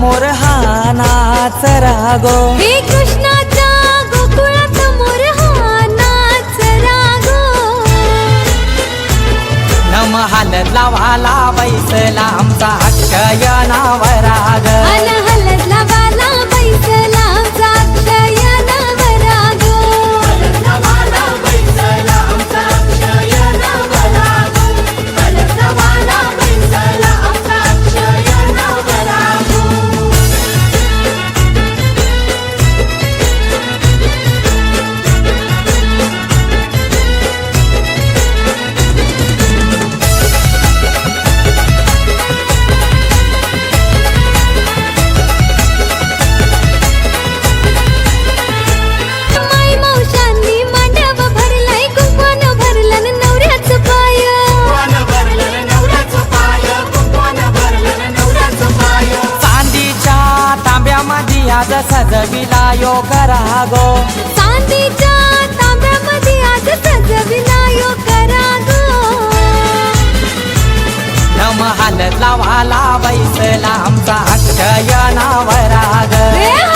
मोर हा नाच रागो, हे कृष्णाच्या गोकुळात मोर हा नाच रागो. नमहाल लावाला बैसला आमचा अक्षय नावराग, अन हलद लावाला बैसला आमचा अक्षय नवरागो. हलद लावाला बैसला आमचा अक्षय नवरागो, हलद लावाला बैसला आमचा अक्षय नवरागो. माई मावशांनी मांडव भरलाय, कुंकवान भरलं नवऱ्याचं पाय. चांदीच्या तांब्यामध्ये आज सजविला योग रागो,